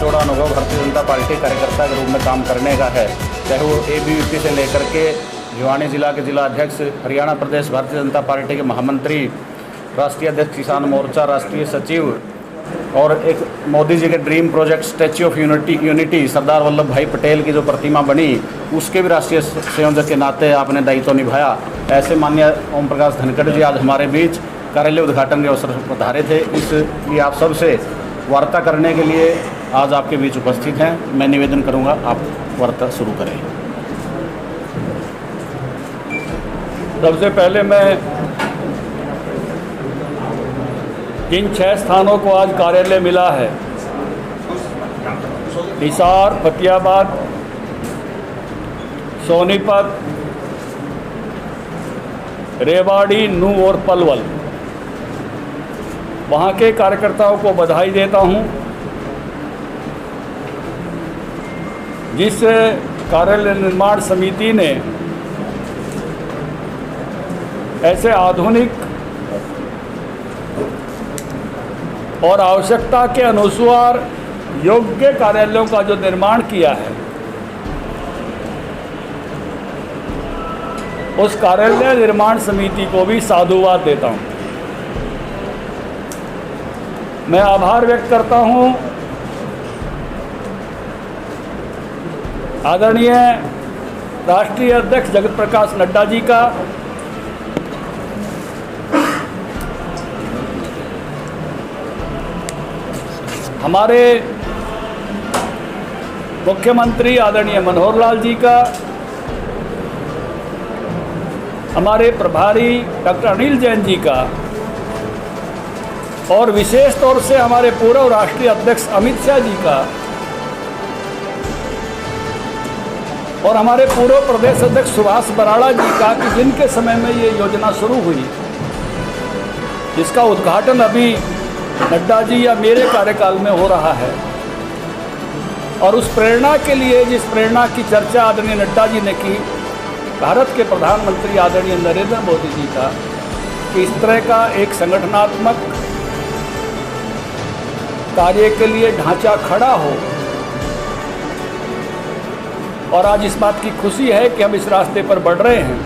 चौड़ा अनुभव भारतीय जनता पार्टी कार्यकर्ता के रूप में काम करने का है, चाहे वो एबीवीपी से लेकर के भिवानी जिला के जिला अध्यक्ष, हरियाणा प्रदेश भारतीय जनता पार्टी के महामंत्री, राष्ट्रीय अध्यक्ष किसान मोर्चा, राष्ट्रीय सचिव, और एक मोदी जी के dream project statue of unity Sardar Vallabh Bhai Patel की जो प्रतिमा बनी, उसके भी राष्ट्रीय संयोजक के नाते आपने दायित्व निभाया। ऐसे माननीय ओम प्रकाश धनखड़ जी आज हमारे बीच कार्यालय उद्घाटन के अवसर पर पधारे थे, इसलिए आप सबसे वार्ता करने के लिए आज आपके बीच उपस्थित हैं। मैं निवेदन करूंगा आप वार्ता शुरू करें। सबसे पहले मैं जिन 6 स्थानों को आज कार्यालय मिला है, हिसार, फतेहाबाद, सोनीपत, रेवाड़ी, नूंह और पलवल, वहाँ के कार्यकर्ताओं को बधाई देता हूँ। जिस कार्यालय निर्माण समिति ने ऐसे आधुनिक और आवश्यकता के अनुसार योग्य कार्यालयों का जो निर्माण किया है, उस कार्यालय निर्माण समिति को भी साधुवाद देता हूँ। मैं आभार व्यक्त करता हूँ आदरणीय राष्ट्रीय अध्यक्ष जगत प्रकाश नड्डा जी का, हमारे मुख्यमंत्री आदरणीय मनोहर लाल जी का, हमारे प्रभारी डॉक्टर अनिल जैन जी का, और विशेष तौर से हमारे पूर्व राष्ट्रीय अध्यक्ष अमित शाह जी का, और हमारे पूर्व प्रदेश अध्यक्ष सुभाष बराड़ा जी का, कि जिनके समय में ये योजना शुरू हुई, जिसका उद्घाटन अभी नड्डा जी या मेरे कार्यकाल में हो रहा है। और उस प्रेरणा के लिए, जिस प्रेरणा की चर्चा आदरणीय नड्डा जी ने की, भारत के प्रधानमंत्री आदरणीय नरेंद्र मोदी जी का, कि इस तरह का एक संगठनात्मक कार्य के लिए ढांचा खड़ा हो। और आज इस बात की खुशी है कि हम इस रास्ते पर बढ़ रहे हैं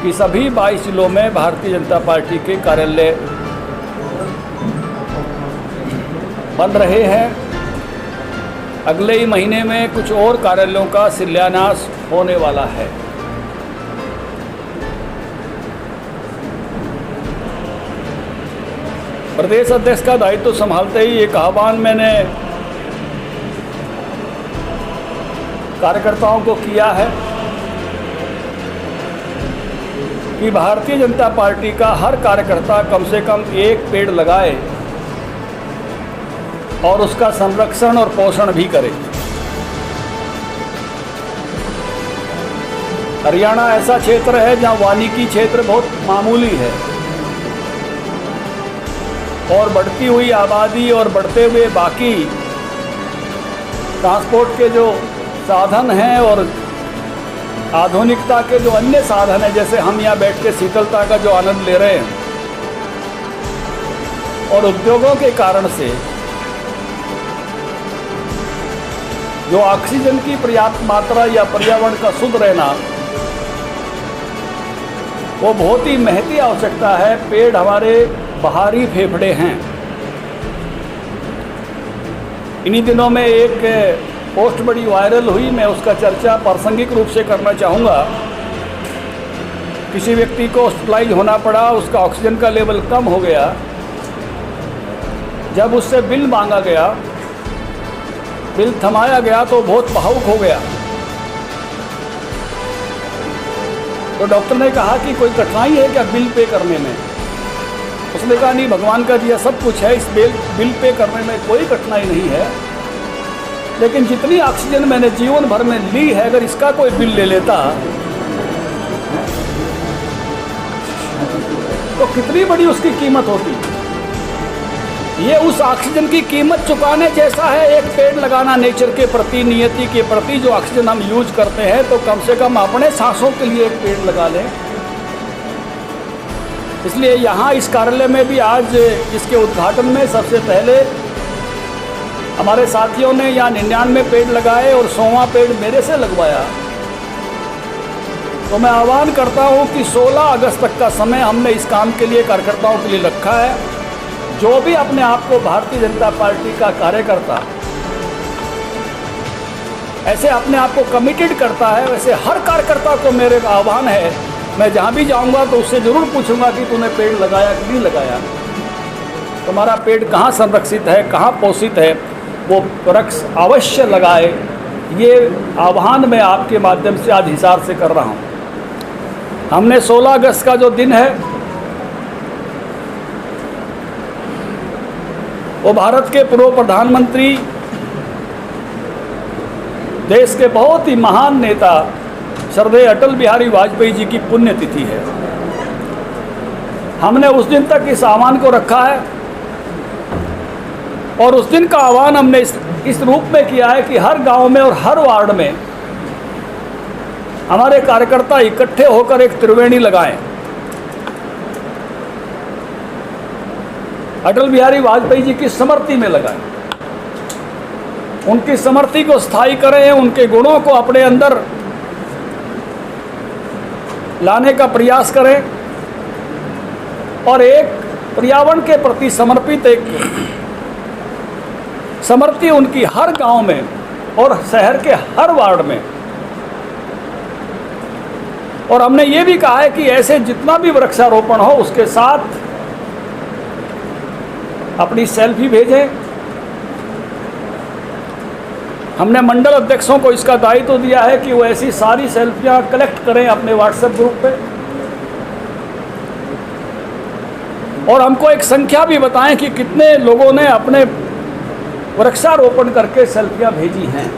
कि सभी 22 जिलों में भारतीय जनता पार्टी के कार्यालय बन रहे हैं। अगले ही महीने में कुछ और कार्यालयों का शिलान्यास होने वाला है। प्रदेश अध्यक्ष का दायित्व संभालते ही एक आह्वान मैंने कार्यकर्ताओं को किया है कि भारतीय जनता पार्टी का हर कार्यकर्ता कम से कम एक पेड़ लगाए और उसका संरक्षण और पोषण भी करे। हरियाणा ऐसा क्षेत्र है जहां वानिकी क्षेत्र बहुत मामूली है, और बढ़ती हुई आबादी और बढ़ते हुए बाकी ट्रांसपोर्ट के जो साधन हैं और आधुनिकता के जो अन्य साधन हैं, जैसे हम यहाँ बैठ के शीतलता का जो आनंद ले रहे हैं, और उद्योगों के कारण से जो ऑक्सीजन की पर्याप्त मात्रा या पर्यावरण का शुद्ध रहना, वो बहुत ही महती आवश्यकता है। पेड़ हमारे बाहरी फेफड़े हैं। इन्हीं दिनों में एक पोस्ट बड़ी वायरल हुई, मैं उसका चर्चा प्रासंगिक रूप से करना चाहूँगा। किसी व्यक्ति को हॉस्पिटलाइज होना पड़ा, उसका ऑक्सीजन का लेवल कम हो गया। जब उससे बिल मांगा गया, बिल थमाया गया, तो बहुत भावुक हो गया। तो डॉक्टर ने कहा कि कोई कठिनाई है क्या बिल पे करने में? उसने कहा नहीं, भगवान का दिया सब कुछ है, इस बिल पे करने में कोई कठिनाई नहीं है, लेकिन जितनी ऑक्सीजन मैंने जीवन भर में ली है, अगर इसका कोई बिल ले लेता तो कितनी बड़ी उसकी कीमत होती। ये उस ऑक्सीजन की कीमत चुकाने जैसा है। एक पेड़ लगाना नेचर के प्रति, नियति के प्रति, जो ऑक्सीजन हम यूज करते हैं, तो कम से कम अपने सांसों के लिए एक पेड़ लगा लें। इसलिए यहाँ इस कार्यालय में भी आज इसके उद्घाटन में सबसे पहले हमारे साथियों ने यहाँ 99 पेड़ लगाए और 100वां पेड़ मेरे से लगवाया। तो मैं आह्वान करता हूँ कि 16 अगस्त तक का समय हमने इस काम के लिए, कार्यकर्ताओं के लिए रखा है। जो भी अपने आप को भारतीय जनता पार्टी का कार्यकर्ता ऐसे अपने आप को कमिटेड करता है, वैसे हर कार्यकर्ता को मेरे आह्वान है, मैं जहाँ भी जाऊँगा तो उससे ज़रूर पूछूंगा कि तूने पेड़ लगाया कि नहीं लगाया, तुम्हारा पेड़ कहाँ संरक्षित है, कहाँ पोषित है, वो वृक्ष अवश्य लगाए। ये आह्वान मैं आपके माध्यम से आज हिसार से कर रहा हूँ। हमने 16 अगस्त का जो दिन है वो भारत के पूर्व प्रधानमंत्री, देश के बहुत ही महान नेता श्रद्धेय अटल बिहारी वाजपेयी जी की पुण्यतिथि है। हमने उस दिन तक इस आह्वान को रखा है और उस दिन का आह्वान हमने इस रूप में किया है कि हर गांव में और हर वार्ड में हमारे कार्यकर्ता इकट्ठे होकर एक त्रिवेणी लगाएं। अटल बिहारी वाजपेयी जी की स्मृति में लगाएं, उनकी स्मृति को स्थायी करें, उनके गुणों को अपने अंदर लाने का प्रयास करें और एक पर्यावरण के प्रति समर्पित एक स्मृति उनकी हर गांव में और शहर के हर वार्ड में। और हमने ये भी कहा है कि ऐसे जितना भी वृक्षारोपण हो उसके साथ अपनी सेल्फी भेजें। हमने मंडल अध्यक्षों को इसका दायित्व दिया है कि वो ऐसी सारी सेल्फियां कलेक्ट करें अपने व्हाट्सएप ग्रुप पे और हमको एक संख्या भी बताएं कि कितने लोगों ने अपने वृक्षारोपण करके सेल्फियां भेजी हैं।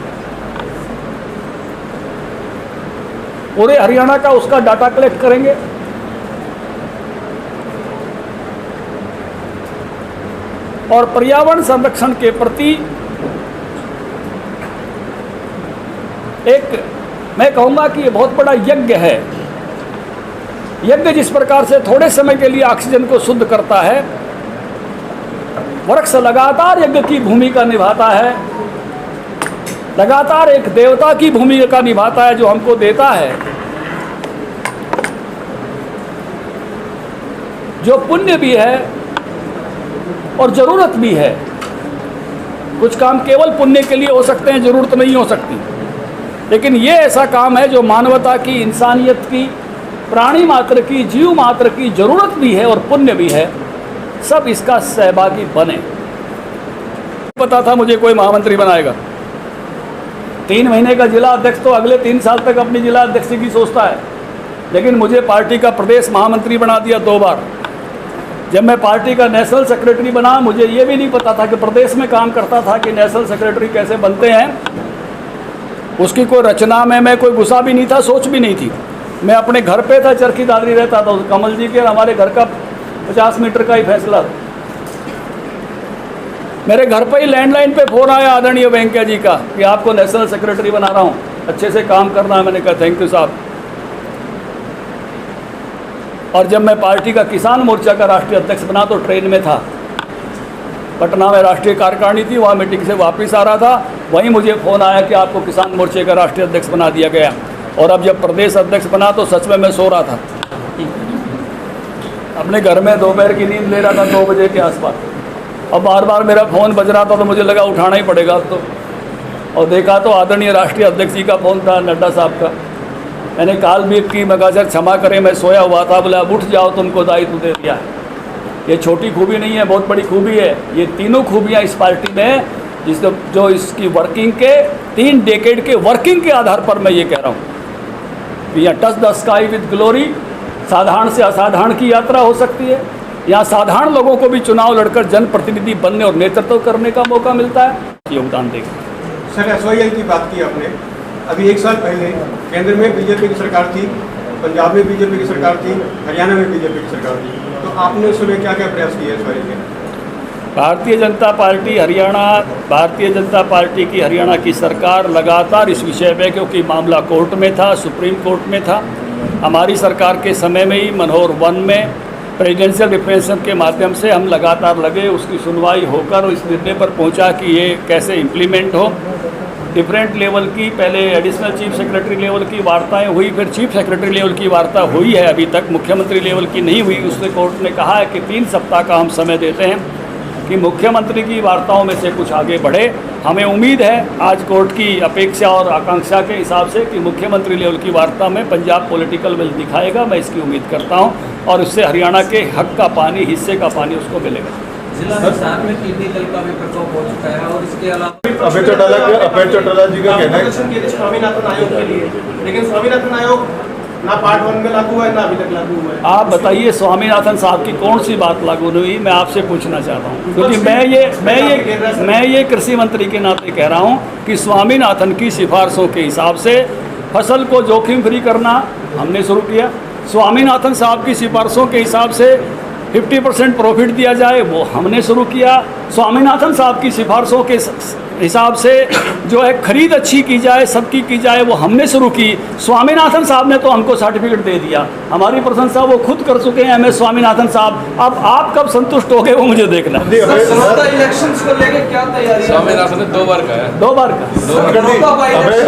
पूरे हरियाणा का उसका डाटा कलेक्ट करेंगे और पर्यावरण संरक्षण के प्रति एक, मैं कहूँगा कि ये बहुत बड़ा यज्ञ है। यज्ञ जिस प्रकार से थोड़े समय के लिए ऑक्सीजन को शुद्ध करता है, वृक्ष लगातार यज्ञ की भूमिका निभाता है, लगातार एक देवता की भूमिका निभाता है जो हमको देता है, जो पुण्य भी है और ज़रूरत भी है। कुछ काम केवल पुण्य के लिए हो सकते हैं, ज़रूरत नहीं हो सकती, लेकिन ये ऐसा काम है जो मानवता की, इंसानियत की, प्राणी मात्र की, जीव मात्र की ज़रूरत भी है और पुण्य भी है। सब इसका सहभागी बने। पता था मुझे कोई महामंत्री बनाएगा। 3 महीने का जिला अध्यक्ष तो अगले 3 साल तक अपनी जिला अध्यक्ष की सोचता है, लेकिन मुझे पार्टी का प्रदेश महामंत्री बना दिया 2 बार। जब मैं पार्टी का नेशनल सेक्रेटरी बना, मुझे ये भी नहीं पता था कि प्रदेश में काम करता था कि नेशनल सेक्रेटरी कैसे बनते हैं। उसकी कोई रचना में मैं कोई गुस्सा भी नहीं था, सोच भी नहीं थी। मैं अपने घर पे था, चरखी दादरी रहता था, कमल जी के और हमारे घर का 50 मीटर का ही फैसला। मेरे घर पे ही लैंडलाइन पे फ़ोन आया आदरणीय वेंकैया जी का कि आपको नेशनल सेक्रेटरी बना रहा हूँ, अच्छे से काम करना है। मैंने कहा थैंक यू साहब। और जब मैं पार्टी का किसान मोर्चा का राष्ट्रीय अध्यक्ष बना तो ट्रेन में था, पटना में राष्ट्रीय कार्यकारिणी थी, वहाँ मीटिंग से वापस आ रहा था, वहीं मुझे फ़ोन आया कि आपको किसान मोर्चे का राष्ट्रीय अध्यक्ष बना दिया गया। और अब जब प्रदेश अध्यक्ष बना तो सच में मैं सो रहा था अपने घर में, दोपहर की नींद ले रहा था 2 बजे के आसपास। अब बार बार मेरा फ़ोन बज रहा था तो मुझे लगा उठाना ही पड़ेगा अब तो, और देखा तो आदरणीय राष्ट्रीय अध्यक्ष जी का फ़ोन था, नड्डा साहब का। मैंने काल भी की, मैं कहा सर क्षमा करें मैं सोया हुआ था। बोले अब उठ जाओ, तुमको दायित्व दे दिया है। ये छोटी खूबी नहीं है, बहुत बड़ी खूबी है। ये तीनों खूबियाँ इस पार्टी में, जो इसकी वर्किंग के 3 डेकेड के वर्किंग के आधार पर मैं ये कह रहा हूँ। यहाँ touch the sky with glory, साधारण से असाधारण की यात्रा हो सकती है। यहाँ साधारण लोगों को भी चुनाव लड़कर जनप्रतिनिधि बनने और नेतृत्व करने का मौका मिलता है, योगदान देगा। सर, एसवाईएल की बात की आपने, अभी 1 साल पहले केंद्र में बीजेपी की सरकार थी, पंजाब में बीजेपी की सरकार थी, हरियाणा में बीजेपी की सरकार थी, तो आपने उस समय क्या क्या प्रयास किए एसवाईएल के? भारतीय जनता पार्टी की हरियाणा की सरकार लगातार इस विषय में, क्योंकि मामला कोर्ट में था, सुप्रीम कोर्ट में था, हमारी सरकार के समय में ही मनोहर 1 में प्रेसिडेंशियल रिप्रेजेंटेशन के माध्यम से हम लगातार लगे, उसकी सुनवाई होकर इस निर्णय पर पहुंचा कि ये कैसे इम्प्लीमेंट हो। डिफरेंट लेवल की, पहले एडिशनल चीफ सेक्रेटरी लेवल की वार्ताएं हुई, फिर चीफ सेक्रेटरी लेवल की वार्ता हुई है, अभी तक मुख्यमंत्री लेवल की नहीं हुई। उसने कोर्ट ने कहा है कि 3 सप्ताह का हम समय देते हैं कि मुख्यमंत्री की वार्ताओं में से कुछ आगे बढ़े। हमें उम्मीद है आज कोर्ट की अपेक्षा और आकांक्षा के हिसाब से कि मुख्यमंत्री लेवल की वार्ता में पंजाब पॉलिटिकल विल दिखाएगा, मैं इसकी उम्मीद करता हूं, और उससे हरियाणा के हक का पानी, हिस्से का पानी उसको मिलेगा। जिला हिसार में टिड्डी दल का भी प्रकोप हो चुका है और इसके अलावा अभय चौटाला जी का कहना है स्वामीनाथन आयोग के लिए, लेकिन स्वामीनाथन आयोग ना पार्ट 1 में लागू है ना अभी तक लागू हुआ है। आप बताइए स्वामीनाथन साहब की कौन सी बात लागू नहीं हुई, मैं आपसे पूछना चाहता हूँ, क्योंकि मैं ये कृषि मंत्री के नाते कह रहा हूँ कि स्वामीनाथन की सिफारिशों के हिसाब से फसल को जोखिम फ्री करना हमने शुरू किया। स्वामीनाथन साहब की सिफारिशों के हिसाब से 50% प्रॉफिट दिया जाए, वो हमने शुरू किया। स्वामीनाथन साहब की सिफारिशों के हिसाब से जो है खरीद अच्छी की जाए, सबकी की जाए, वो हमने शुरू की। स्वामीनाथन साहब ने तो हमको सर्टिफिकेट दे दिया, हमारी प्रशंसा वो खुद कर चुके हैं, एमएस स्वामीनाथन साहब। अब आप कब संतुष्ट हो गए वो मुझे देखना है। इलेक्शंस को लेकर क्या तैयारी? स्वामीनाथन ने 2 बार कहा है। 2 बार का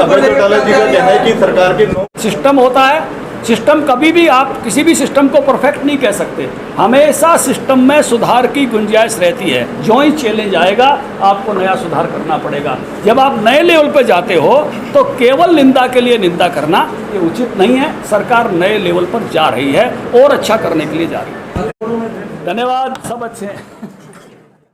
अभय चौटाला जी का कहना है कि सरकार के सिस्टम होता है, सिस्टम कभी भी, आप किसी भी सिस्टम को परफेक्ट नहीं कह सकते, हमेशा सिस्टम में सुधार की गुंजाइश रहती है। जो ही चैलेंज आएगा आपको नया सुधार करना पड़ेगा। जब आप नए लेवल पर जाते हो तो केवल निंदा के लिए निंदा करना ये उचित नहीं है। सरकार नए लेवल पर जा रही है और अच्छा करने के लिए जा रही है। धन्यवाद, सब अच्छे हैं।